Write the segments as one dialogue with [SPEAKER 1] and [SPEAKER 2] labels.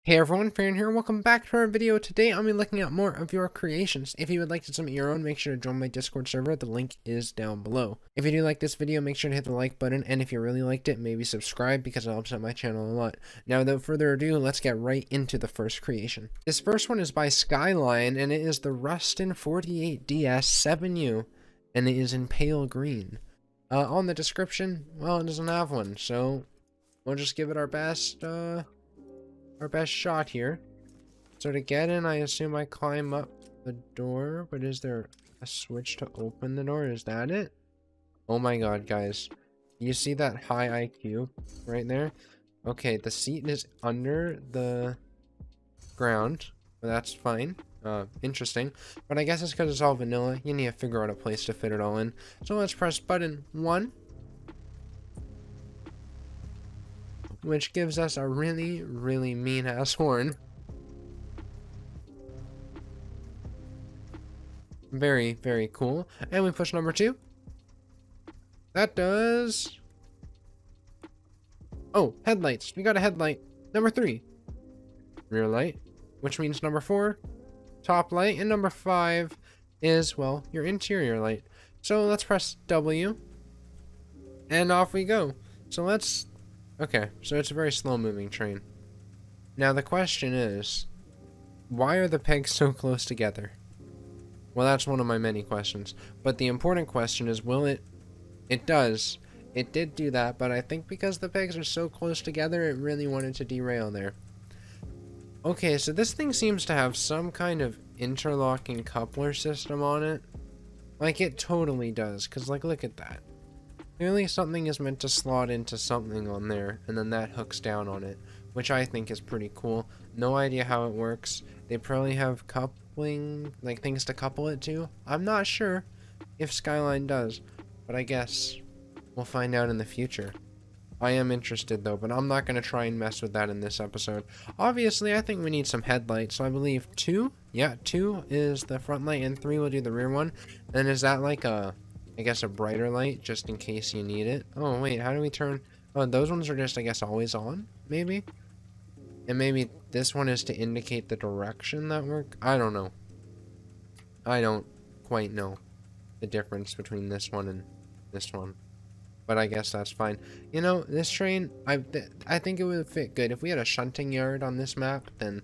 [SPEAKER 1] Hey everyone, Farron here. Welcome back to our video. Today I'll be looking at more of your creations. If you would like to submit your own, make sure to join my Discord server. The link is down below. If you do like this video, make sure to hit the like button, and if you really liked it, maybe subscribe because it helps out my channel a lot. Now without further ado, let's get right into the first creation. This first one is by Skyline, and it is the Rustin 48DS 7U, and it is in pale green. On the description, well, it doesn't have one, so we'll just give it our best shot here. So to get in, I assume I climb up the door, but is there a switch to open the door? Is that it? Oh my god, guys. You see that high IQ right there? Okay, the seat is under the ground, but that's fine. Interesting. But I guess it's because it's all vanilla. You need to figure out a place to fit it all in. So let's press button 1. Which gives us a really, really mean-ass horn. Very, very cool. And we push number 2. That does... Oh, headlights. We got a headlight. Number 3. Rear light. Which means number 4. Top light. And number 5 is, well, your interior light. So let's press W. And off we go. So let's... Okay, so it's a very slow-moving train. Now the question is, why are the pegs so close together? Well, that's one of my many questions. But the important question is, will it... It does. It did do that, but I think because the pegs are so close together, it really wanted to derail there. Okay, so this thing seems to have some kind of interlocking coupler system on it. Like, it totally does, because, like, look at that. Clearly something is meant to slot into something on there, and then that hooks down on it, which I think is pretty cool. No idea how it works. They probably have coupling, like things to couple it to. I'm not sure if Skyline does, but I guess we'll find out in the future. I am interested though, but I'm not going to try and mess with that in this episode. Obviously, I think we need some headlights, so I believe 2? Yeah, 2 is the front light, and 3 will do the rear one. And is that like a... I guess a brighter light, just in case you need it. Oh, wait, how do we turn... Oh, those ones are just, I guess, always on, maybe? And maybe this one is to indicate the direction that we're... I don't know. I don't quite know the difference between this one and this one. But I guess that's fine. You know, this train, I think it would fit good. If we had a shunting yard on this map, then...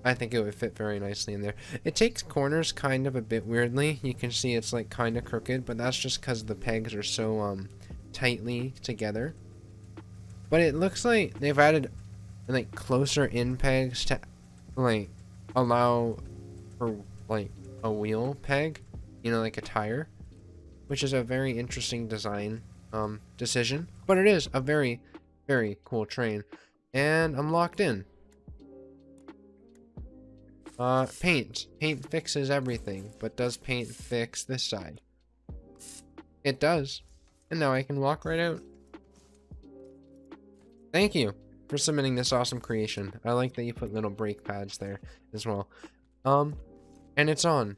[SPEAKER 1] I think it would fit very nicely in there. It takes corners kind of a bit weirdly. You can see it's like kind of crooked, but that's just because the pegs are so tightly together. But it looks like they've added like closer in pegs to like allow for like a wheel peg, you know, like a tire, which is a very interesting design decision. But it is a very, very cool train, and I'm locked in. Paint. Paint fixes everything, but does paint fix this side? It does. And now I can walk right out. Thank you for submitting this awesome creation. I like that you put little brake pads there as well. And it's on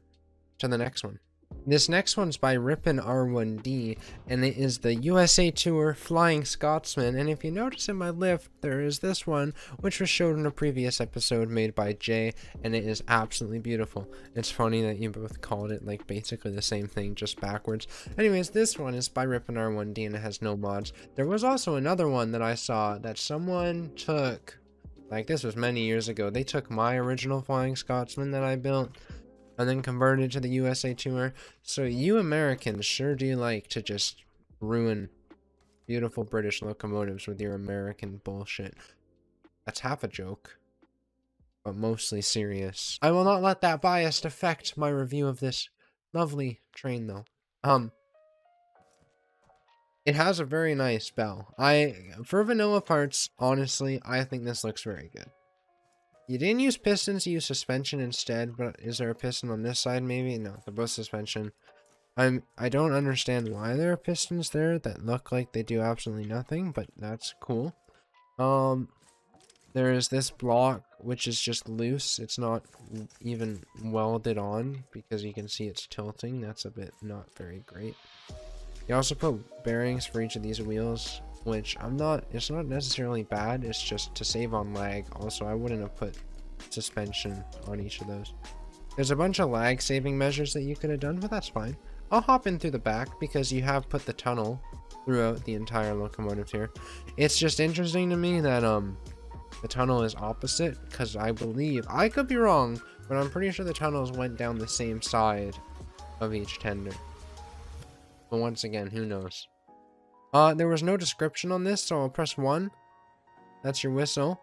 [SPEAKER 1] to the next one. This next one's by Ripon R1D, and it is the USA Tour Flying Scotsman. And if you notice in my lift, there is this one, which was showed in a previous episode made by Jay, and it is absolutely beautiful. It's funny that you both called it like basically the same thing, just backwards. Anyways, this one is by Ripon R1D, and it has no mods. There was also another one that I saw that someone took, like this was many years ago. They took my original Flying Scotsman that I built and then converted to the USA Tour. So you Americans sure do like to just ruin beautiful British locomotives with your American bullshit. That's half a joke, but mostly serious. I will not let that bias affect my review of this lovely train though. It has a very nice bell. For vanilla parts, honestly, I think this looks very good. You didn't use pistons, you used suspension instead, but is there a piston on this side maybe? No, they're both suspension. I don't understand why there are pistons there that look like they do absolutely nothing, but that's cool. There is this block, which is just loose. It's not even welded on, because you can see it's tilting. That's a bit not very great. You also put bearings for each of these wheels. which it's not necessarily bad, it's just to save on lag. Also, I wouldn't have put suspension on each of those. There's a bunch of lag saving measures that you could have done, but that's fine. I'll hop in through the back because you have put the tunnel throughout the entire locomotive here. It's just interesting to me that the tunnel is opposite, because I believe, I could be wrong, but I'm pretty sure the tunnels went down the same side of each tender. But once again, who knows? There was no description on this, so I'll press 1. That's your whistle.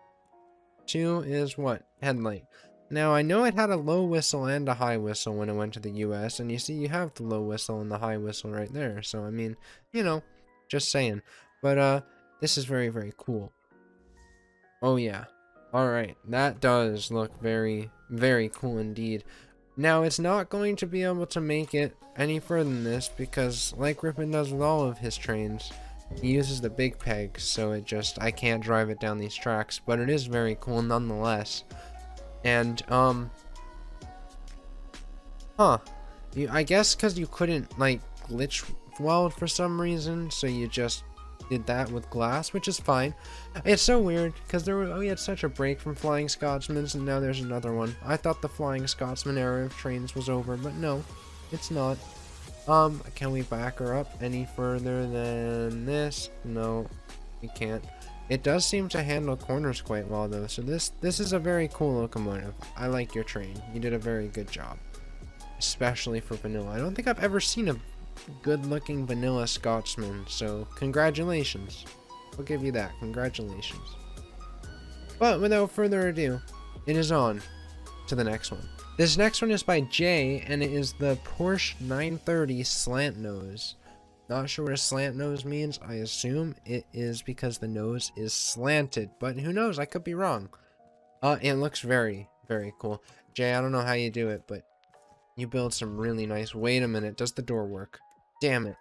[SPEAKER 1] 2 is what? Headlight. Now, I know it had a low whistle and a high whistle when it went to the US, and you see you have the low whistle and the high whistle right there. So, I mean, you know, just saying. But, this is very, very cool. Oh, yeah. Alright, that does look very, very cool indeed. Now, it's not going to be able to make it any further than this because, like Ripon does with all of his trains, he uses the big pegs, so I can't drive it down these tracks, but it is very cool nonetheless. And, I guess because you couldn't, like, glitch weld for some reason, so you just did that with glass, which is fine. It's so weird because we had such a break from Flying Scotsmans, and now there's another one. I thought the Flying Scotsman era of trains was over, but no, it's not. Can we back her up any further than this? No, we can't. It does seem to handle corners quite well though, so this is a very cool locomotive. I like your train. You did a very good job, especially for vanilla. I don't think I've ever seen a good-looking vanilla Scotsman, so congratulations. I'll give you that. Congratulations. But without further ado, it is on to the next one. This next one is by Jay, and it is the Porsche 930 Slant Nose. Not sure what a slant nose means. I assume it is because the nose is slanted, but who knows? I could be wrong. It looks very, very cool. Jay, I don't know how you do it, but you build some really nice... Wait a minute, does the door work? Damn it.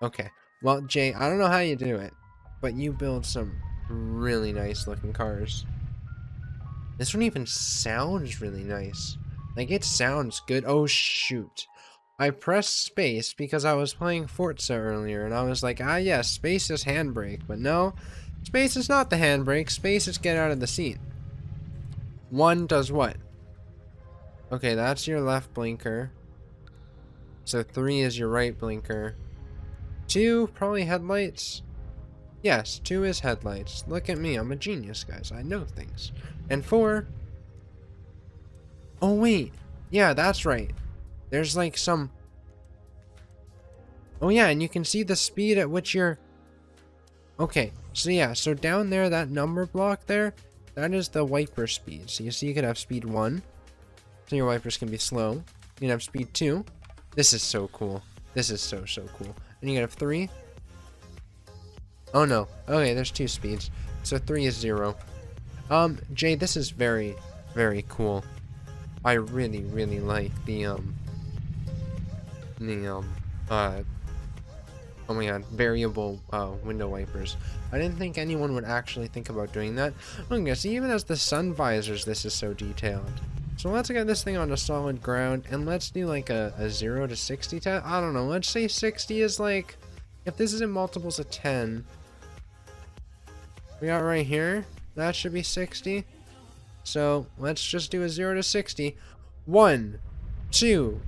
[SPEAKER 1] Okay. Well, Jay, I don't know how you do it, but you build some really nice looking cars. This one even sounds really nice. Like, it sounds good. Oh, shoot. I pressed space because I was playing Forza earlier, and I was like, ah, yes, space is handbrake. But no, space is not the handbrake. Space is get out of the seat. 1 does what? Okay, that's your left blinker. So 3 is your right blinker. 2, probably headlights. Yes, 2 is headlights. Look at me, I'm a genius, guys. I know things. And 4... Oh, wait. Yeah, that's right. There's like some... Oh, yeah, and you can see the speed at which you're... Okay, so yeah, so down there, that number block there, that is the wiper speed. So you see you could have speed 1. So your wipers can be slow. You can have speed 2. This is so cool. This is so, so cool. And you can have 3. Oh no. Okay, there's 2 speeds. So 3 is 0. Jay, this is very, very cool. I really, really like the, oh my god, variable, window wipers. I didn't think anyone would actually think about doing that. Okay, so even as the sun visors, this is so detailed. So let's get this thing on a solid ground, and let's do like a 0 to 60 test. I don't know, let's say 60 is like, if this is in multiples of 10, we got right here, that should be 60. So let's just do a 0 to 60. 1, 2,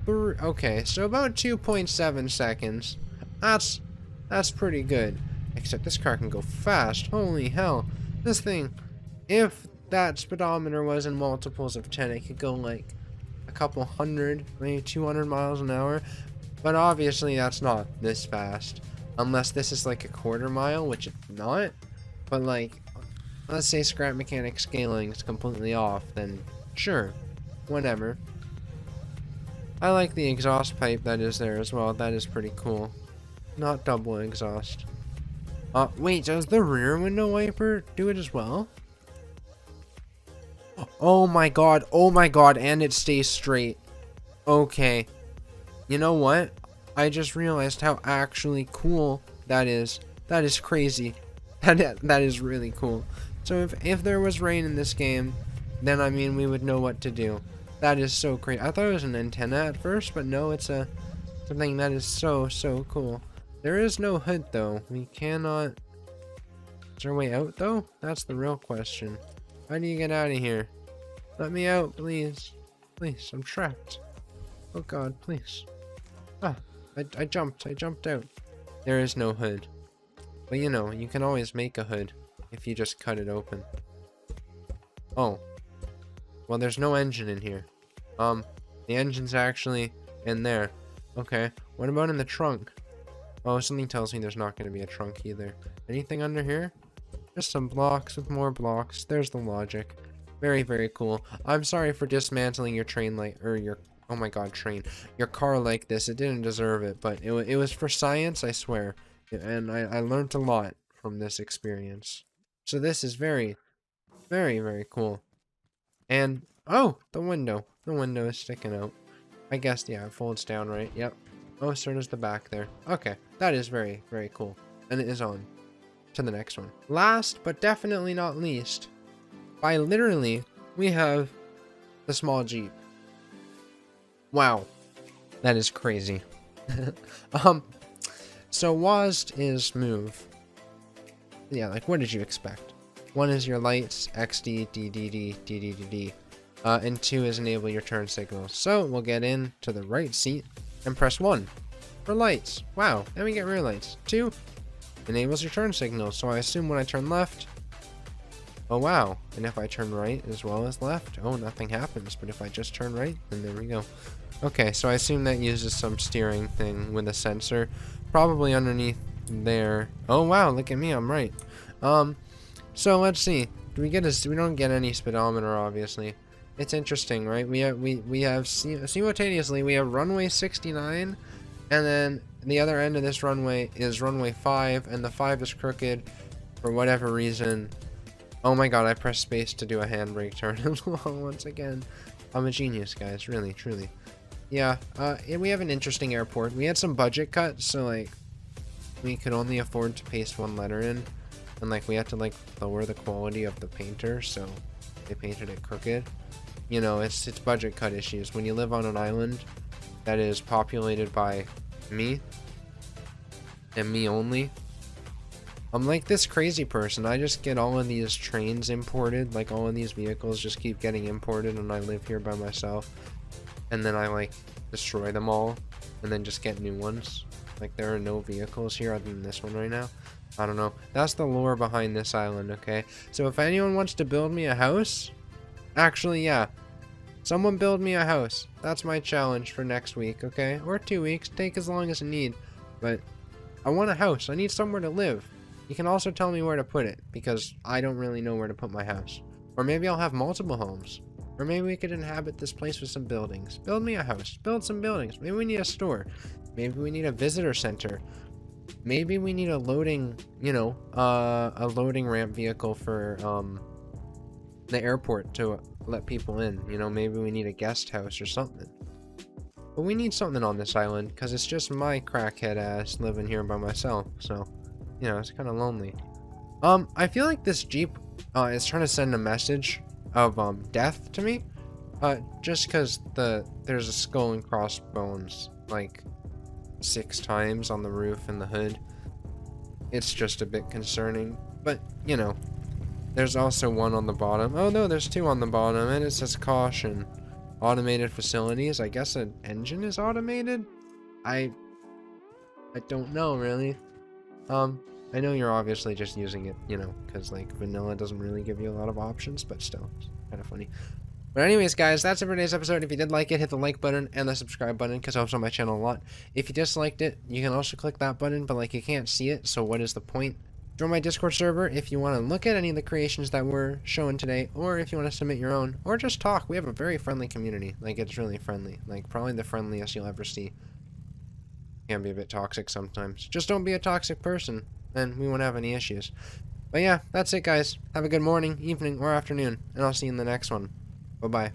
[SPEAKER 1] 3, okay, so about 2.7 seconds. That's pretty good. Except this car can go fast, holy hell. This thing, if that speedometer was in multiples of 10, it could go like a couple hundred, maybe 200 miles an hour. But obviously that's not this fast. Unless this is like a quarter mile, which it's not. But like, let's say scrap mechanic scaling is completely off, then sure, whatever. I like the exhaust pipe that is there as well. That is pretty cool. Not double exhaust. Wait, does the rear window wiper do it as well? Oh my god, and it stays straight. Okay. You know what? I just realized how actually cool that is. That is crazy. That is really cool. So if there was rain in this game, then I mean we would know what to do. That is so great. I thought it was an antenna at first, but no, it's something that is so, so cool. There is no hood though. We cannot Is there a way out, though? That's the real question. How do you get out of here? Let me out, please. Please, I'm trapped. Oh god, please. Ah, I jumped out. There is no hood. But you know, you can always make a hood if you just cut it open. Oh. Well, there's no engine in here. The engine's actually in there. Okay, what about in the trunk? Oh, something tells me there's not going to be a trunk either. Anything under here? Just some blocks with more blocks. There's the logic. Very, very cool. I'm sorry for dismantling your train or your, oh my god, your car like this. It didn't deserve it, but it was for science, I swear. And I learned a lot from this experience. So this is very, very, very cool. And, oh, the window. The window is sticking out. I guess, yeah, it folds down, right? Yep. Oh, so does the back there. Okay, that is very, very cool. And it is on to the next one. Last, but definitely not least, by literally, we have the small Jeep. Wow. That is crazy. So WASD is move. Yeah, like what did you expect? One is your lights, XD, DDD, DDDD. And 2 is enable your turn signals. So we'll get in to the right seat and press 1 for lights. Wow, then we get rear lights. 2 enables your turn signals. So I assume when I turn left, oh wow. And if I turn right as well as left, oh, nothing happens. But if I just turn right, then there we go. Okay, so I assume that uses some steering thing with a sensor. Probably underneath there. Oh wow, look at me, I'm right. So let's see. We don't get any speedometer, obviously. It's interesting, right? We have simultaneously we have runway 69, and then the other end of this runway is runway 5, and the 5 is crooked for whatever reason. Oh my god, I pressed space to do a handbrake turn once again. I'm a genius, guys, really, truly. Yeah, and we have an interesting airport. We had some budget cuts, so like we could only afford to paste 1 letter in, and like we had to like lower the quality of the painter, so they painted it crooked. You know, it's budget cut issues. When you live on an island that is populated by me and me only, I'm like this crazy person. I just get all of these trains imported, like all of these vehicles just keep getting imported, and I live here by myself, and then I like destroy them all and then just get new ones. Like there are no vehicles here other than this one right now. I don't know. That's the lore behind this island, okay? So if anyone wants to build me a house, actually, yeah. Someone build me a house. That's my challenge for next week, okay? Or 2 weeks. Take as long as you need. But I want a house. I need somewhere to live. You can also tell me where to put it, because I don't really know where to put my house. Or maybe I'll have multiple homes. Or maybe we could inhabit this place with some buildings. Build me a house. Build some buildings. Maybe we need a store. Maybe we need a visitor center. Maybe we need a loading, you know, a loading ramp vehicle for, the airport to let people in. You know, maybe we need a guest house or something. But we need something on this island, because it's just my crackhead ass living here by myself. So, you know, it's kind of lonely. I feel like this Jeep is trying to send a message of death to me. Just because there's a skull and crossbones like 6 times on the roof and the hood. It's just a bit concerning. But, you know, there's also 1 on the bottom. Oh no, there's 2 on the bottom, and it says caution. Automated facilities. I guess an engine is automated? I don't know, really. I know you're obviously just using it, you know, because like vanilla doesn't really give you a lot of options, but still, it's kind of funny. But anyways, guys, that's it for today's episode. If you did like it, hit the like button and the subscribe button, because it helps on my channel a lot. If you disliked it, you can also click that button, but like you can't see it, so what is the point? Join my Discord server if you want to look at any of the creations that we're showing today, or if you want to submit your own, or just talk. We have a very friendly community. Like, it's really friendly. Like, probably the friendliest you'll ever see. Can be a bit toxic sometimes. Just don't be a toxic person, and we won't have any issues. But yeah, that's it, guys. Have a good morning, evening, or afternoon, and I'll see you in the next one. Bye-bye.